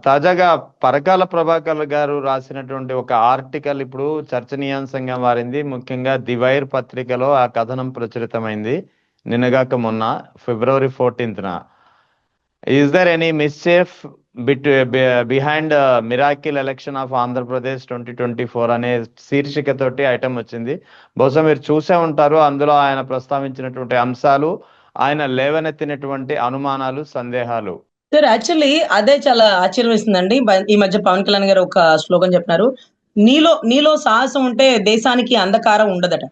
తాజాగా పరకాల ప్రభాకర్ గారు రాసినటువంటి ఒక ఆర్టికల్ ఇప్పుడు చర్చనీయాంశంగా మారింది. ముఖ్యంగా ది వైర్ పత్రికలో ఆ కథనం ప్రచురితమైంది నిన్నగాక మొన్న, February 14th. Is there any mischief behind miracle election of Andhra Pradesh 2024 అనే శీర్షికతోటి ఐటమ్ వచ్చింది. బహుశా మీరు చూసే ఉంటారు. అందులో ఆయన ప్రస్తావించినటువంటి అంశాలు, ఆయన లేవనెత్తినటువంటి అనుమానాలు, సందేహాలు. సార్ యాక్చువల్లీ అదే చాలా ఆశ్చర్యం వేస్తుందండి. ఈ మధ్య పవన్ కళ్యాణ్ గారు ఒక స్లోగన్ చెప్పినారు, నీలో నీలో సాహసం ఉంటే దేశానికి అంధకారం ఉండదట.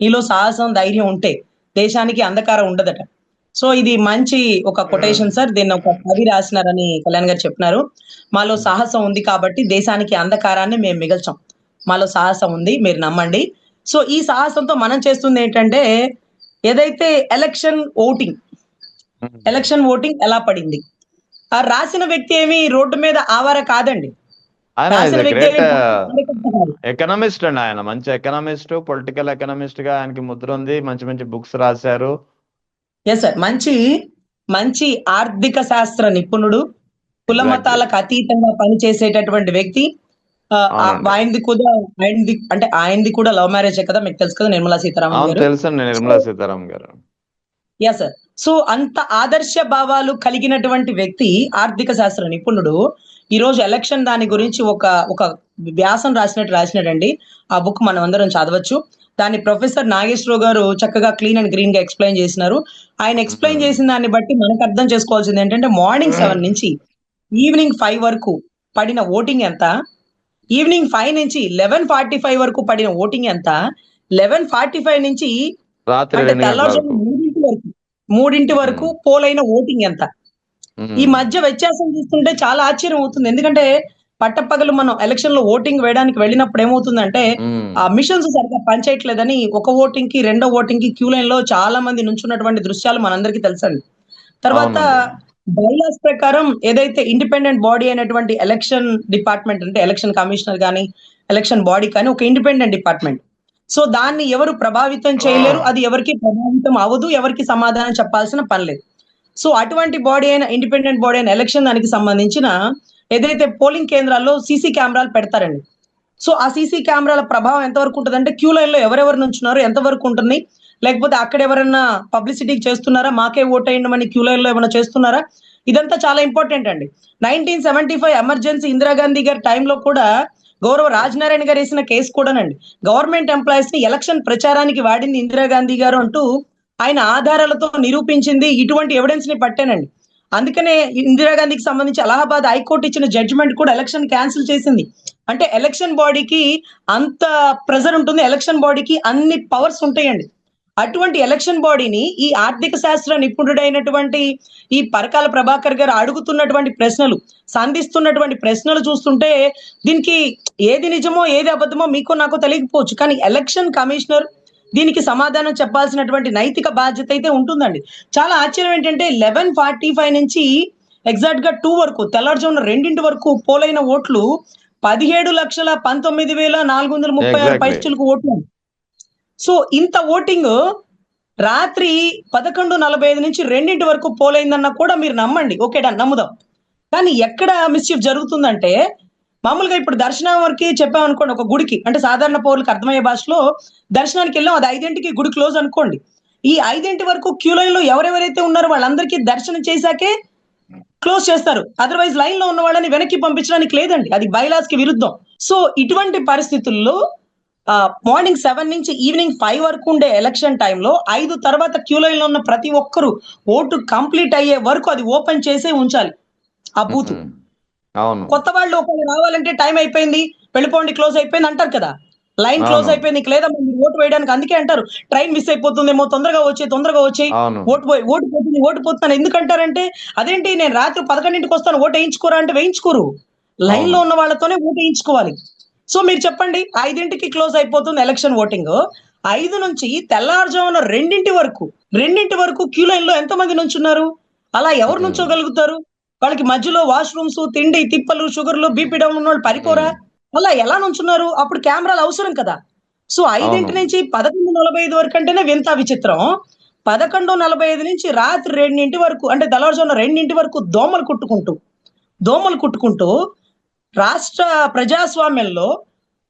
నీలో సాహసం ధైర్యం ఉంటే దేశానికి అంధకారం ఉండదట. సో ఇది మంచి ఒక కొటేషన్ సార్. దీన్ని ఒక కవి రాసినారని కళ్యాణ్ గారు చెప్పినారు. మాలో సాహసం ఉంది కాబట్టి దేశానికి అంధకారాన్ని మేము మిగల్చాం. మాలో సాహసం ఉంది, మీరు నమ్మండి. సో ఈ సాహసంతో మనం చేస్తుంది ఏంటంటే, ఏదైతే ఎలక్షన్ ఓటింగ్ ఎలా పడింది, ఆ రాసిన వ్యక్తి ఏమి రోడ్డు మీద ఆవార కాదండి. ఆయన రాసిన వ్యక్తి గ్రేట్ ఏమి ఎకనామిస్ట్ అండి. ఆయన మంచి ఎకనామిస్ట్, పొలిటికల్ ఎకనామిస్ట్ గా ఆయనకి ముద్ర ఉంది. మంచి మంచి బుక్స్ రాశారు. ఎస్ సార్, మంచి ఆర్థిక శాస్త్ర నిపుణుడు, కుల మతాలకు అతీతంగా పనిచేసేటటువంటి వ్యక్తి. అవునండి. ఆయనది కూడా లవ్ మ్యారేజ్ కదా, మీకు తెలుసు కదా, నిర్మలా సీతారామన్ అవును, గారు. తెలుసండి, నిర్మలా సీతారామన్ గారు. Yes sir. సో అంత ఆదర్శ భావాలు కలిగినటువంటి వ్యక్తి, ఆర్థిక శాస్త్ర నిపుణుడు, ఈ రోజు ఎలక్షన్ దాని గురించి ఒక వ్యాసం రాసినాడండి. ఆ బుక్ మనం అందరం చదవచ్చు. దాన్ని ప్రొఫెసర్ నాగేశ్వరరావు గారు చక్కగా క్లీన్ అండ్ గ్రీన్ గా ఎక్స్ప్లెయిన్ చేసినారు. ఆయన ఎక్స్ప్లెయిన్ చేసిన దాన్ని బట్టి మనకు అర్థం చేసుకోవాల్సింది ఏంటంటే, మార్నింగ్ 7 నుంచి ఈవినింగ్ 5 వరకు పడిన ఓటింగ్ ఎంత, ఈవినింగ్ 5 నుంచి 11:45 వరకు పడిన ఓటింగ్ ఎంత, 11:45 నుంచి రాత్రి అంటే 2 గంటల తెల్లవారుజాము వరకు. 3 వరకు పోలైన ఓటింగ్ ఎంత. ఈ మధ్య వ్యత్యాసం చూస్తుంటే చాలా ఆశ్చర్యం అవుతుంది. ఎందుకంటే పట్టపగలు మనం ఎలక్షన్ లో ఓటింగ్ వేయడానికి వెళ్ళినప్పుడు ఏమవుతుందంటే, ఆ మిషన్స్ సరిగ్గా పనిచేయట్లేదని ఒక ఓటింగ్ కి రెండో ఓటింగ్ కి క్యూ లైన్ లో చాలా మంది నుంచున్నటువంటి దృశ్యాలు మనందరికీ తెలుసండి. తర్వాత బైలాస్ ప్రకారం ఏదైతే ఇండిపెండెంట్ బాడీ అయినటువంటి ఎలక్షన్ డిపార్ట్మెంట్, అంటే ఎలక్షన్ కమిషనర్ కానీ ఎలక్షన్ బాడీ కానీ ఒక ఇండిపెండెంట్ డిపార్ట్మెంట్. సో దాన్ని ఎవరు ప్రభావితం చేయలేరు, అది ఎవరికి ప్రభావితం అవ్వదు, ఎవరికి సమాధానం చెప్పాల్సిన పని లేదు. సో అటువంటి బాడీ అయిన ఇండిపెండెంట్ బాడీ అయిన ఎలక్షన్ దానికి సంబంధించిన ఏదైతే పోలింగ్ కేంద్రాల్లో సీసీ కెమెరాలు పెడతారండి. సో ఆ సీసీ కెమెరాల ప్రభావం ఎంతవరకు ఉంటుంది అంటే, క్యూ లైన్ లో ఎవరెవరు నుంచున్నారు, ఎంతవరకు ఉంటుంది, లేకపోతే అక్కడ ఎవరైనా పబ్లిసిటీ చేస్తున్నారా, మాకే ఓటేయండి క్యూ లైన్ లో ఏమైనా చేస్తున్నారా, ఇదంతా చాలా ఇంపార్టెంట్ అండి. 1975 ఎమర్జెన్సీ ఇందిరాగాంధీ గారి టైంలో కూడా గౌరవ రాజనారాయణ గారు వేసిన కేసు కూడానండి, గవర్నమెంట్ ఎంప్లాయీస్ ని ఎలక్షన్ ప్రచారానికి వాడింది ఇందిరాగాంధీ గారు అంటూ ఆయన ఆధారాలతో నిరూపించింది. ఇటువంటి ఎవిడెన్స్ ని పట్టానండి. అందుకనే ఇందిరాగాంధీకి సంబంధించి అలహాబాద్ హైకోర్టు ఇచ్చిన జడ్జిమెంట్ కూడా ఎలక్షన్ క్యాన్సిల్ చేసింది. అంటే ఎలక్షన్ బాడీకి అంత ప్రెజర్ ఉంటుంది, ఎలక్షన్ బాడీకి అన్ని పవర్స్ ఉంటాయండి. అటువంటి ఎలక్షన్ బాడీని ఈ ఆర్థిక శాస్త్ర నిపుణుడైనటువంటి ఈ పరకాల ప్రభాకర్ గారు అడుగుతున్నటువంటి ప్రశ్నలు, సంధిస్తున్నటువంటి ప్రశ్నలు చూస్తుంటే దీనికి ఏది నిజమో ఏది అబద్ధమో మీకు నాకు తెలియకపోవచ్చు, కానీ ఎలక్షన్ కమిషనర్ దీనికి సమాధానం చెప్పాల్సినటువంటి నైతిక బాధ్యత అయితే ఉంటుందండి. చాలా ఆశ్చర్యం ఏంటంటే 11:45 నుంచి ఎగ్జాక్ట్ గా 2 వరకు, తెల్లవారుజామున 2 వరకు పోలైన ఓట్లు 17,19,436 పైచిలకు ఓట్లు. సో ఇంత ఓటింగ్ రాత్రి 11:45 నుంచి 2 వరకు పోలైందన్నా కూడా మీరు నమ్మండి. ఓకే డన్, నమ్ముదాం. కానీ ఎక్కడ మిస్చీఫ్ జరుగుతుందంటే, మామూలుగా ఇప్పుడు దర్శనం వరకు చెప్పామనుకోండి, ఒక గుడికి, అంటే సాధారణ పౌరులకు అర్థమయ్యే భాషలో దర్శనానికి వెళ్ళాం, అది 5ంటికి గుడి క్లోజ్ అనుకోండి. ఈ 5 వరకు క్యూ లైన్ లో ఎవరెవరైతే ఉన్నారో వాళ్ళందరికీ దర్శనం చేశాకే క్లోజ్ చేస్తారు. అదర్వైజ్ లైన్ లో ఉన్న వాళ్ళని వెనక్కి పంపించడానికి లేదండి, అది బైలాస్ కి విరుద్ధం. సో ఇటువంటి పరిస్థితుల్లో మార్నింగ్ 7 నుంచి ఈవినింగ్ 5 వరకు ఉండే ఎలక్షన్ టైంలో 5 తర్వాత క్యూ లైన్ లో ఉన్న ప్రతి ఒక్కరు ఓటు కంప్లీట్ అయ్యే వరకు అది ఓపెన్ చేసే ఉంచాలి ఆ బూత్. కొత్త వాళ్ళు ఒకళ్ళు రావాలంటే టైం అయిపోయింది, వెళ్ళిపోండి, క్లోజ్ అయిపోయింది అంటారు కదా, లైన్ క్లోజ్ అయిపోయింది, నీకు లేదా మీరు ఓటు వేయడానికి. అందుకే అంటారు ట్రైన్ మిస్ అయిపోతుందేమో, తొందరగా వచ్చి ఓటు పోతున్నాను ఎందుకంటారంటే, అదేంటి నేను రాత్రి 11ంటికి వస్తాను ఓటు వేయించుకోరా అంటే వేయించుకోరు, లైన్ లో ఉన్న వాళ్ళతోనే ఓటు వేయించుకోవాలి. సో మీరు చెప్పండి, 5ంటికి క్లోజ్ అయిపోతుంది ఎలక్షన్ ఓటింగ్, 5 నుంచి తెల్లారుజామున 2 వరకు క్యూ లైన్ లో ఎంతమంది నుంచున్నారు, అలా ఎవరు నుంచోగలుగుతారు? వాళ్ళకి మధ్యలో వాష్రూమ్స్, తిండి, తిప్పలు, షుగర్లు, బీపీ డౌన్ ఉన్న వాళ్ళు పరిపోరా? అలా ఎలా నుంచున్నారు? అప్పుడు కెమెరాలు అవసరం కదా. సో 5 నుంచి 11:45 వరకు అంటేనే వింత విచిత్రం. 11:45 నుంచి రాత్రి 2 వరకు, అంటే తెల్లవారుజామున 2 వరకు దోమలు కుట్టుకుంటూ దోమలు కుట్టుకుంటూ రాష్ట్ర ప్రజాస్వామ్యంలో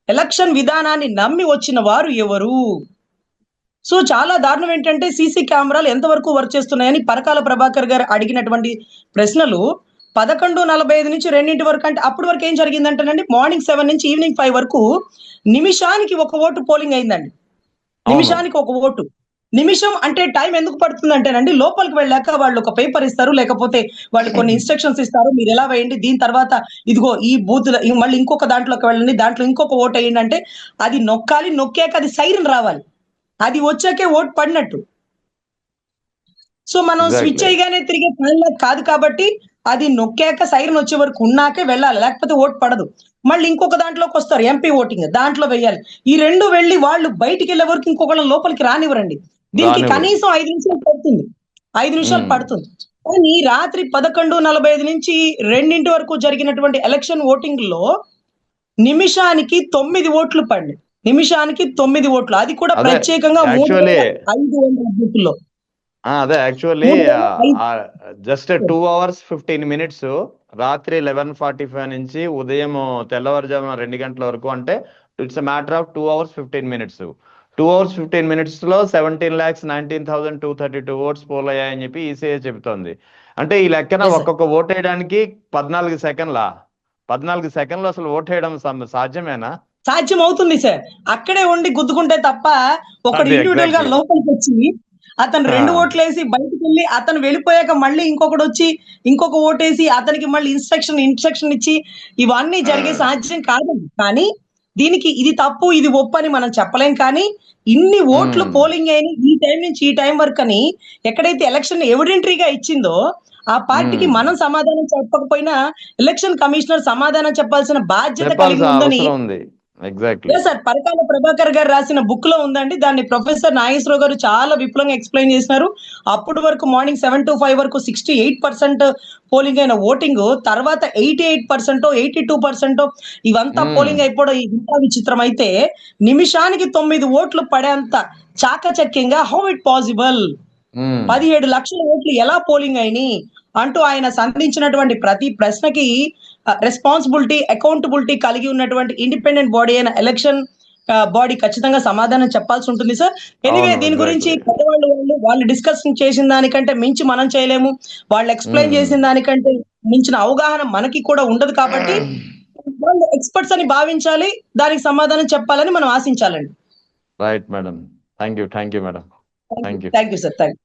ఎలక్షన్ విధానాన్ని నమ్మి వచ్చిన వారు ఎవరు? సో చాలా దారుణం ఏంటంటే సీసీ కెమెరాలు ఎంతవరకు వర్క్ చేస్తున్నాయని పరకాల ప్రభాకర్ గారు అడిగినటువంటి ప్రశ్నలు 11:45 నుంచి 2 వరకు, అంటే అప్పటి వరకు ఏం జరిగిందంటేనండి, మార్నింగ్ 7 నుంచి ఈవినింగ్ 5 వరకు నిమిషానికి ఒక ఓటు పోలింగ్ అయిందండి. నిమిషానికి ఒక ఓటు. నిమిషం అంటే టైం ఎందుకు పడుతుందంటేనండి, లోపలికి వెళ్ళాక వాళ్ళు ఒక పేపర్ ఇస్తారు, లేకపోతే వాళ్ళు కొన్ని ఇన్స్ట్రక్షన్స్ ఇస్తారు, మీరు ఎలా వేయండి, దీని తర్వాత ఇదిగో ఈ బూత్ మళ్ళీ ఇంకొక దాంట్లోకి వెళ్ళండి, దాంట్లో ఇంకొక ఓటు వేయండి అంటే అది నొక్కాలి, నొక్కాక అది సైరన్ రావాలి, అది వచ్చాకే ఓటు పడినట్టు. సో మనం స్విచ్ చేయగానే తిరిగే పనిలా కాదు కాబట్టి అది నొక్కాక సైరన్ వచ్చే వరకు ఉన్నాకే వెళ్ళాలి, లేకపోతే ఓటు పడదు. మళ్ళీ ఇంకొక దాంట్లోకి వస్తారు, ఎంపీ ఓటింగ్, దాంట్లో వెయ్యాలి. ఈ రెండు వెళ్ళి వాళ్ళు బయటికి వెళ్ళే వరకు ఇంకొకళ్ళ లోపలికి రానివ్వరండి. దీనికి కనీసం 5 నిమిషాలు పడుతుంది, 5 నిమిషాలు పడుతుంది. కానీ రాత్రి 11:45 నుంచి 2 వరకు జరిగినటువంటి ఎలక్షన్ ఓటింగ్ లో నిమిషానికి 9 ఓట్లు పడినాయి. నిమిషానికి 9 ఓట్లు, అది కూడా ప్రత్యేకంగా 3,500 బూత్లో. అదే యాక్చువల్లీ జస్ట్ 2 hours 15 minutes రాత్రి 11:45 నుంచి ఉదయం తెల్లవారుజామున 2 గంటల వరకు, అంటే it's matter of 2 hours 15 minutes. 2 hours 15 minutes లో 17,19,232 ఓట్స్ పోల్ అయ్యాయని చెప్పి ఈసీఐ చెబుతోంది. అంటే ఈ లెక్కన ఒక్కొక్క ఓటు వేయడానికి 14 సెకండ్లా? 14 సెకండ్లు అసలు ఓటు వేయడం సాధ్యమేనా? సాధ్యం అవుతుంది సార్. అక్కడే ఉండి గుద్దుకుంటే తప్ప ఒకటి ఇండివిజువల్ గా లోపలికి వచ్చి అతను 2 ఓట్లు వేసి బయటకు వెళ్ళి అతను వెళ్ళిపోయాక మళ్ళీ ఇంకొకటి వచ్చి ఇంకొక ఓటేసి అతనికి మళ్ళీ ఇన్స్ట్రక్షన్ ఇచ్చి ఇవన్నీ జరిగే సాధ్యం కాదండి. కానీ దీనికి ఇది తప్పు ఇది ఒప్పు అని మనం చెప్పలేం. కానీ ఇన్ని ఓట్లు పోలింగ్ అయిన ఈ టైం నుంచి ఈ టైం వరకు అని ఎక్కడైతే ఎలక్షన్ ఎవిడెంటరీగా ఇచ్చిందో ఆ పార్టీకి మనం సమాధానం చెప్పకపోయినా ఎలక్షన్ కమిషనర్ సమాధానం చెప్పాల్సిన బాధ్యత కలిగి ఉందని సార్ పరకాల ప్రభాకర్ గారు రాసిన బుక్ లో ఉందండి. దాన్ని ప్రొఫెసర్ నాగేశ్వరరావు గారు చాలా విపులంగా ఎక్స్ప్లెయిన్ చేసినారు. అప్పటి వరకు మార్నింగ్ 7 to 5 వరకు 68% పోలింగ్ అయిన ఓటింగ్ తర్వాత 88%, 82% ఇవంతా పోలింగ్ అయిపోవడం ఇంత విచిత్రం. అయితే నిమిషానికి 9 ఓట్లు పడేంత చాకచక్యంగా హౌ ఇట్ పాసిబుల్, 17 లక్షల ఓట్లు ఎలా పోలింగ్ అయినాయి అంటూ ఆయన సంధించినటువంటి ప్రతి ప్రశ్నకి రెస్పాన్సిబిలిటీ, అకౌంటబిలిటీ కలిగి ఉన్నటువంటి ఇండిపెండెంట్ బాడీ అయిన ఎలక్షన్ బాడీ ఖచ్చితంగా సమాధానం చెప్పాల్సి ఉంటుంది సార్. ఎనీవే దీని గురించి వాళ్ళు డిస్కషన్ చేసిన దానికంటే మించి మనం చేయలేము, వాళ్ళు ఎక్స్ప్లెయిన్ చేసిన దానికంటే మించిన అవగాహన మనకి కూడా ఉండదు. కాబట్టి వాళ్ళు ఎక్స్పర్ట్స్ అని భావించాలి, దానికి సమాధానం చెప్పాలని మనం ఆశించాలండి. Right madam, thank you madam. Thank you sir. Thank you.